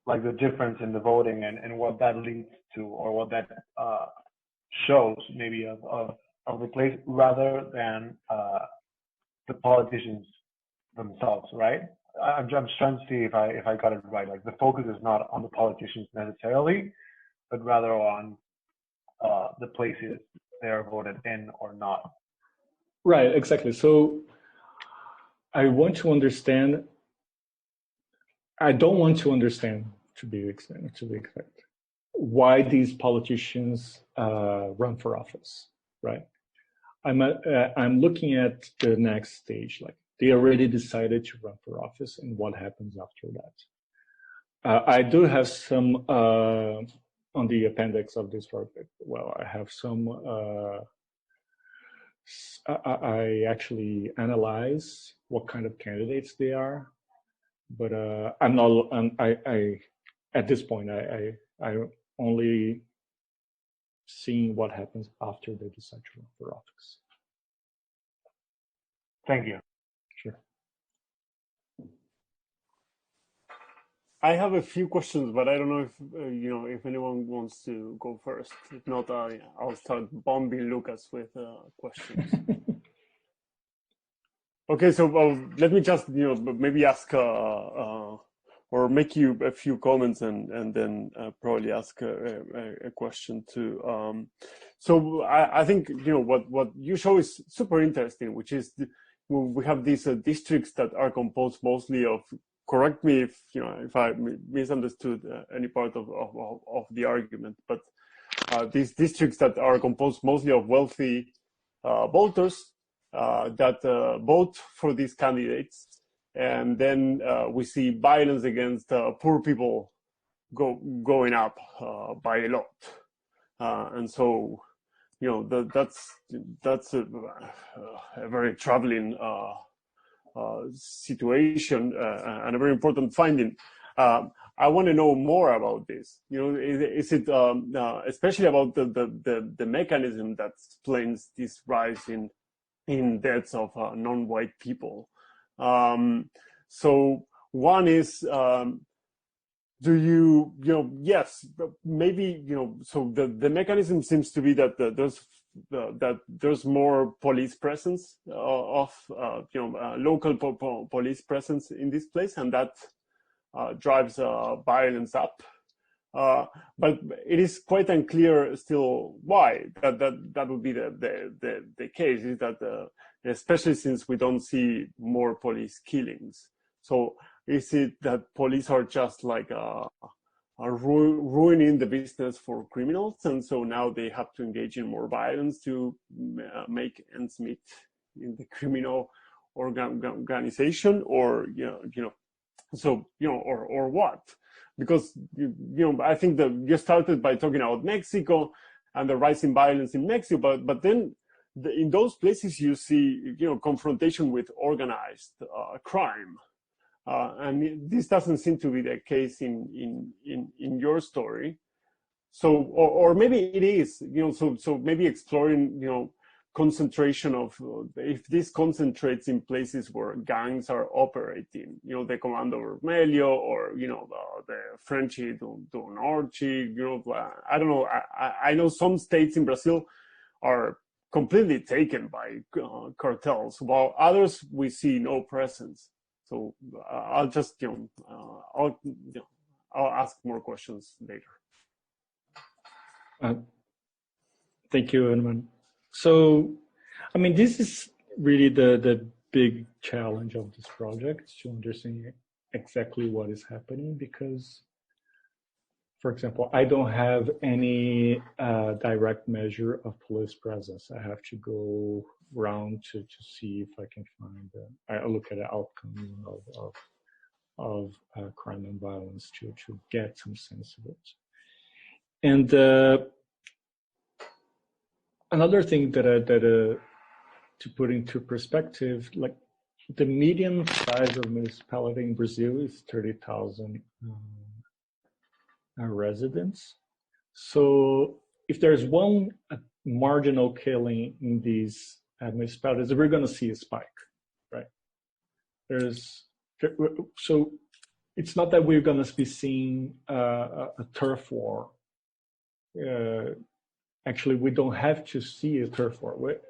like the difference in the voting and what that leads to, or what that shows maybe of the place, rather than the politicians themselves, right? I'm just trying to see if I got it right. Like the focus is not on the politicians necessarily, but rather on the places they are voted in or not. Right, exactly. So I don't want to understand, to be exact, why these politicians run for office, right? I'm looking at the next stage, like they already decided to run for office and what happens after that. I do have some, on the appendix of this project, well, I have some, I actually analyze what kind of candidates they are, but I'm not, at this point, I only seeing what happens after they decide to run for office. Thank you. Sure. I have a few questions, but I don't know if if anyone wants to go first. If not, I'll start bombing Lucas with questions. Okay, so let me just maybe ask or make you a few comments and then probably ask a question too. So I think what you show is super interesting, which is we have these districts that are composed mostly of. Correct me if I misunderstood any part of the argument, but these districts that are composed mostly of wealthy voters that vote for these candidates, and then we see violence against poor people going up by a lot, and so that's a very troubling situation and a very important finding. I want to know more about this. Is it especially about the mechanism that explains this rise in deaths of non-white people? So one is, do you yes, maybe so the mechanism seems to be that there's more police presence of local police presence in this place, and that drives violence up. But it is quite unclear still why that would be the case. Is that especially since we don't see more police killings? So is it that police are just like are ruining the business for criminals, and so now they have to engage in more violence to make ends meet in the criminal organization, or or what? Because I think that you started by talking about Mexico and the rising violence in Mexico, but then in those places you see confrontation with organized crime. And this doesn't seem to be the case in your story. So, or maybe it is, so maybe exploring, concentration of, if this concentrates in places where gangs are operating, the Comando Vermelho or, the Frenchy do Norte, I don't know. I know some states in Brazil are completely taken by cartels, while others we see no presence. So I'll just, I'll ask more questions later. Thank you, Edmund. So, I mean, this is really the big challenge of this project, to understand exactly what is happening, because, for example, I don't have any direct measure of police presence. I have to go around to see if I can find, I look at the outcome of crime and violence to get some sense of it. And another thing that to put into perspective, like the median size of municipality in Brazil is 30,000 residents. So if there's one marginal killing in these municipalities, we're going to see a spike, right? So it's not that we're going to be seeing a turf war. Actually, we don't have to see a turf war.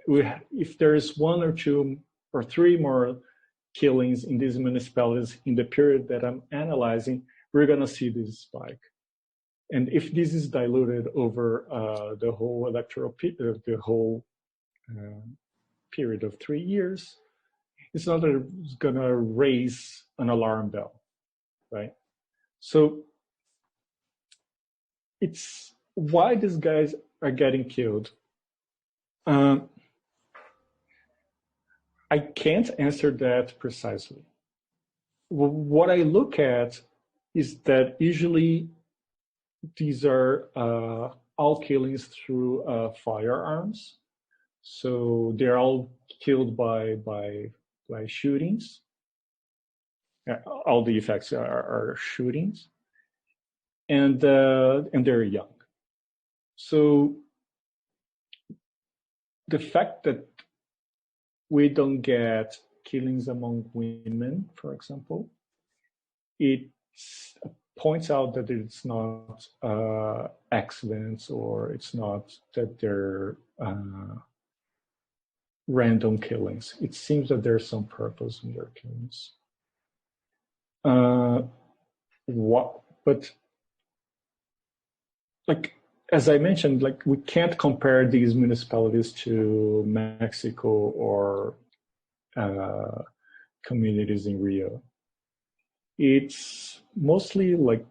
If there's one or two or three more killings in these municipalities in the period that I'm analyzing, we're going to see this spike. And if this is diluted over the whole period of 3 years, it's not that it's gonna raise an alarm bell, right? So it's why these guys are getting killed. I can't answer that precisely. What I look at is that usually these are all killings through firearms. So they're all killed by shootings. All the effects are shootings, and they're young. So the fact that we don't get killings among women, for example, it points out that it's not accidents, or it's not that they're random killings. It seems that there's some purpose in their killings. But like, as I mentioned, like, we can't compare these municipalities to Mexico or communities in Rio. It's mostly like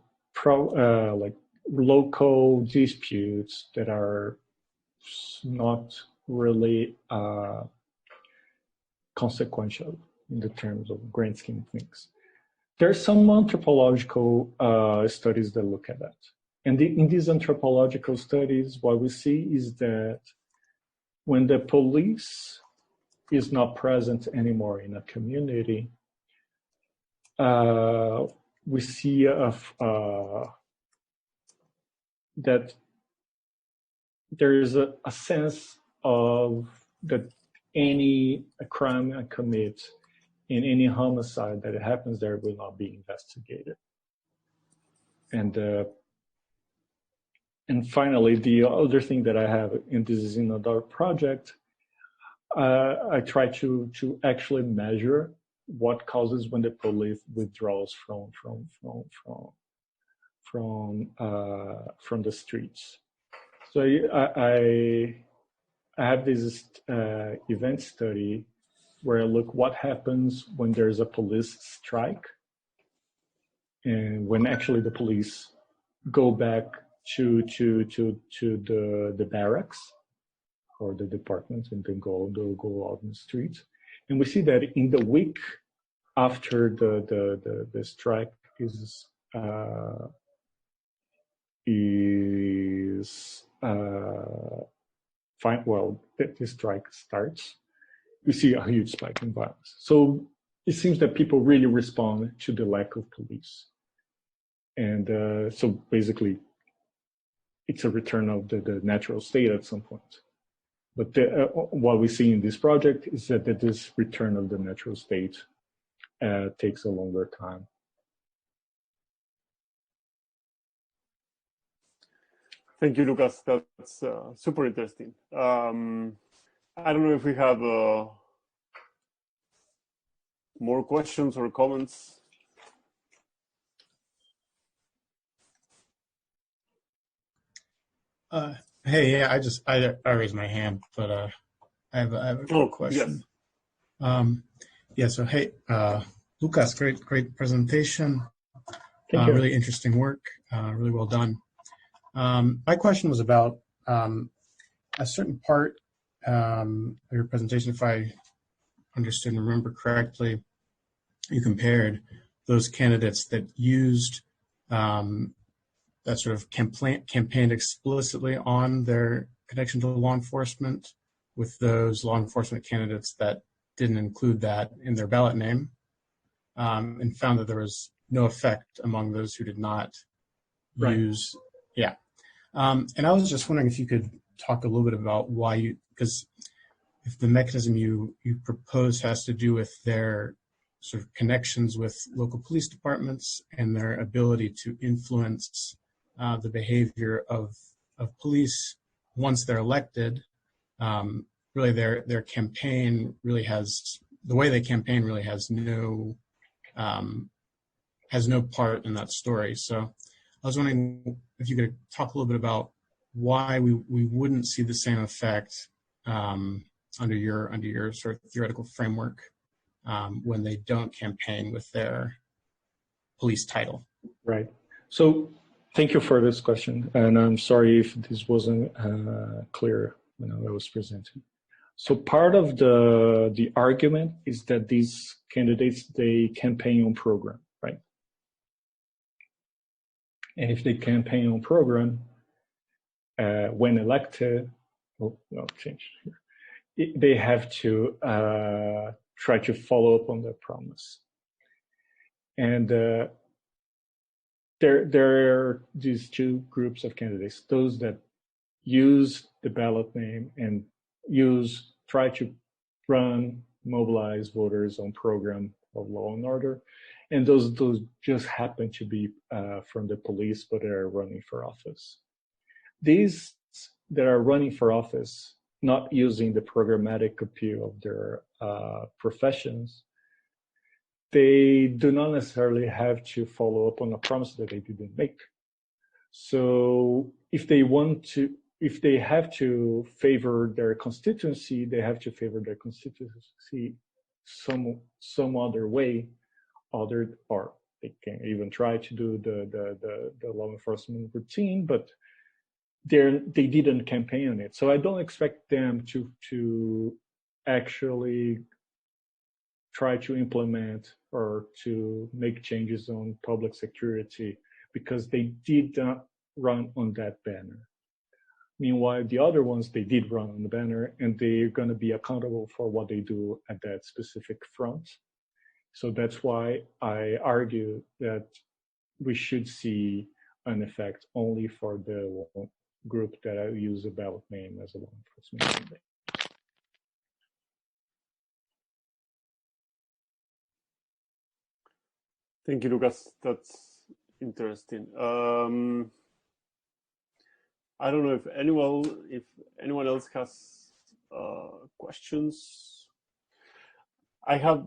local disputes that are not really consequential in the terms of grand scheme of things. There's some anthropological studies that look at that. And in these anthropological studies, what we see is that when the police is not present anymore in a community, we see that there is a sense of that any crime I commit in any homicide that happens there will not be investigated. And finally, the other thing that I have, and this is in another project, I try to actually measure what causes when the police withdraws from the streets. So I have this event study where I look what happens when there's a police strike, and when actually the police go back to the barracks or the department, and then go out in the streets. And we see that in the week after the strike is fine. Well, the strike starts, we see a huge spike in violence. So it seems that people really respond to the lack of police. And so basically, it's a return of the natural state at some point. But what we see in this project is that this return of the natural state takes a longer time. Thank you, Lucas. That's super interesting. I don't know if we have more questions or comments. Hey, yeah, I raised my hand, but I have a quick question. Yes. Yeah. So hey, Lucas, great presentation. Thank you. Really interesting work. Really well done. My question was about a certain part of your presentation. If I understood and remember correctly, you compared those candidates that used that sort of campaigned explicitly on their connection to law enforcement with those law enforcement candidates that didn't include that in their ballot name, and found that there was no effect among those who did not use. Yeah. And I was just wondering if you could talk a little bit about why because if the mechanism you propose has to do with their sort of connections with local police departments and their ability to influence the behavior of police once they're elected, really their campaign really has, the way they campaign really has no part in that story. So I was wondering if you could talk a little bit about why we wouldn't see the same effect under your sort of theoretical framework when they don't campaign with their police title. Right. So thank you for this question, and I'm sorry if this wasn't clear when I was presenting. So part of the argument is that these candidates, they campaign on program, right? And if they campaign on program, when elected, I'll change here. They have to try to follow up on their promise. And there are these two groups of candidates, those that use the ballot name and try to mobilize voters on program of law and order. And those just happen to be from the police, but they're running for office. These that are running for office, not using the programmatic appeal of their professions, they do not necessarily have to follow up on a promise that they didn't make. So if they have to favor their constituency, they have to favor their constituency some other way, or they can even try to do the law enforcement routine, but they didn't campaign on it. So I don't expect them to actually try to implement or to make changes on public security because they did not run on that banner. Meanwhile, the other ones, they did run on the banner and they're going to be accountable for what they do at that specific front. So that's why I argue that we should see an effect only for the group that I use a ballot name as a law enforcement candidate. Thank you, Lucas. That's interesting. I don't know if anyone else has questions. I have,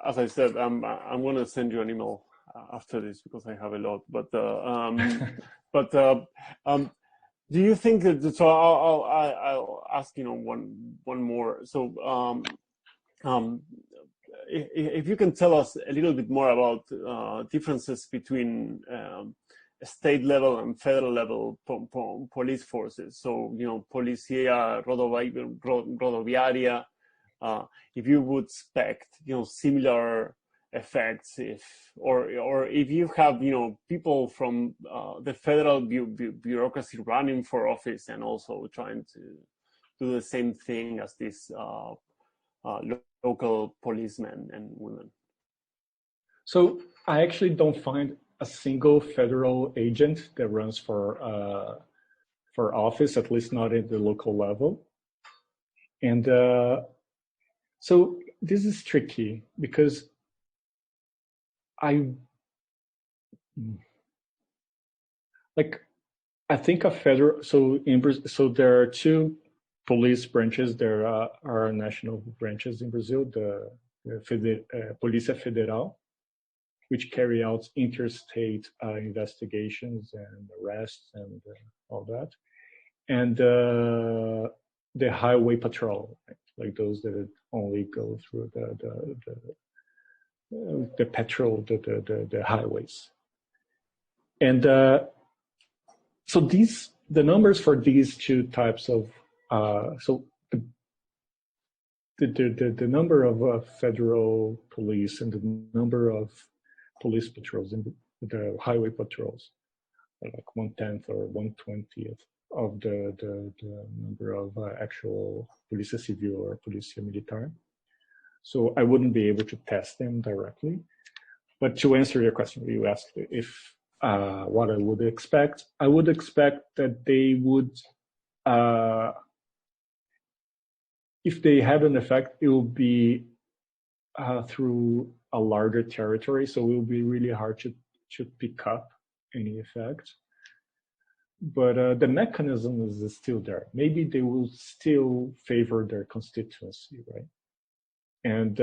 as I said, I'm going to send you an email after this because I have a lot. But do you think that? So I'll ask one more. So if you can tell us a little bit more about differences between state level and federal level police forces. So, Policía Rodoviaria, if you would expect, similar effects or if you have, people from the federal bureaucracy running for office and also trying to do the same thing as these local policemen and women. So I actually don't find a single federal agent that runs for office, at least not at the local level. And so this is tricky because I think a federal, so there are two police branches. There are national branches in Brazil, the Polícia Federal, which carry out interstate investigations and arrests and all that, and the highway patrol, right? Like those that only go through the patrol the highways, and so the numbers for these two types of so the number of federal police and the number of police patrols and the highway patrols are like 1/10 or 1/20th of the number of actual Polícia Civil or Polícia Militar. So I wouldn't be able to test them directly. But to answer your question, you asked if what I would expect that they would, if they had an effect, it will be through a larger territory, so it will be really hard to pick up any effect. But the mechanism is still there. Maybe they will still favor their constituency, right? And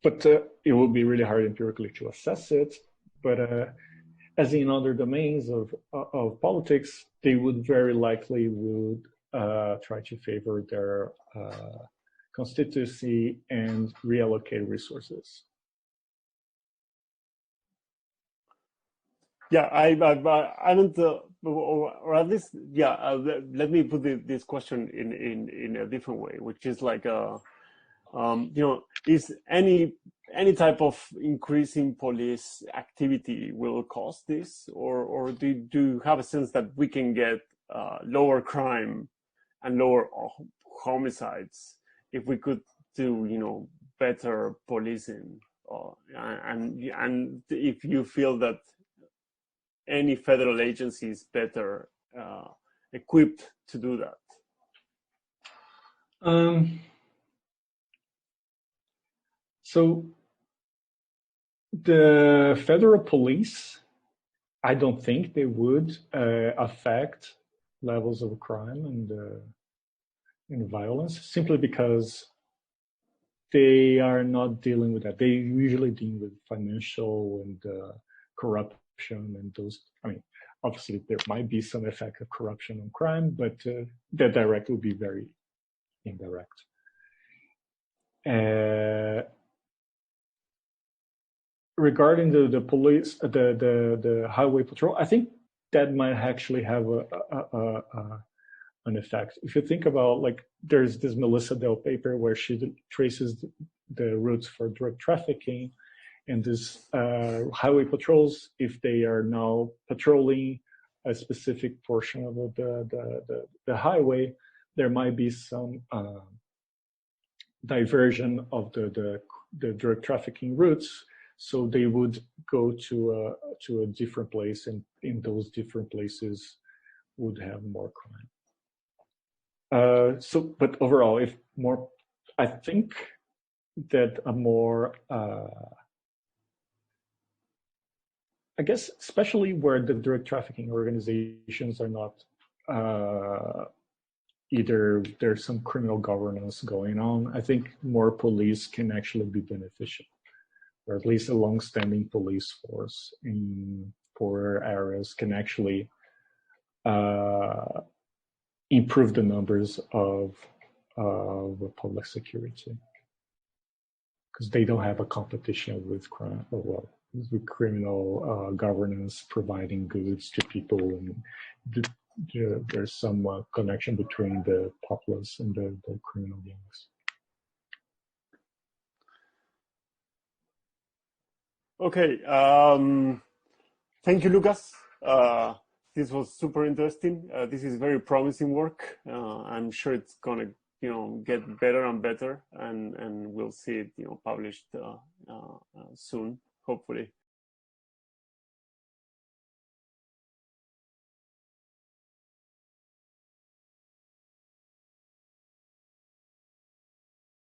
but it will be really hard empirically to assess it. But as in other domains of politics, they would very likely would try to favor their constituency and reallocate resources. Yeah, I don't, or at least, yeah. Let me put this question in a different way, which is like, is any type of increasing police activity will cause this, or do you have a sense that we can get lower crime and lower homicides if we could do, better policing, and if you feel that any federal agency is better equipped to do that? So the federal police, I don't think they would affect levels of crime and violence, simply because they are not dealing with that. They usually deal with financial and corruption and those. I mean, obviously there might be some effect of corruption on crime, but the direct will be very indirect. Regarding the police, the highway patrol, I think that might actually have an effect. If you think about, like, there's this Melissa Dell paper where she traces the routes for drug trafficking, and this highway patrols, if they are now patrolling a specific portion of the highway, there might be some diversion of the drug trafficking routes. So they would go to a different place, and in those different places would have more crime. But overall, I think that a more, I guess, especially where the drug trafficking organizations are not, either there's some criminal governance going on, I think more police can actually be beneficial, or at least a long-standing police force in poorer areas can actually improve the numbers of public security, because they don't have a competition with crime, or well, with criminal governance providing goods to people, and there's some connection between the populace and the criminal gangs. Okay, thank you, Lucas. This was super interesting. This is very promising work. I'm sure it's gonna, get better and better, and we'll see it, published soon, hopefully.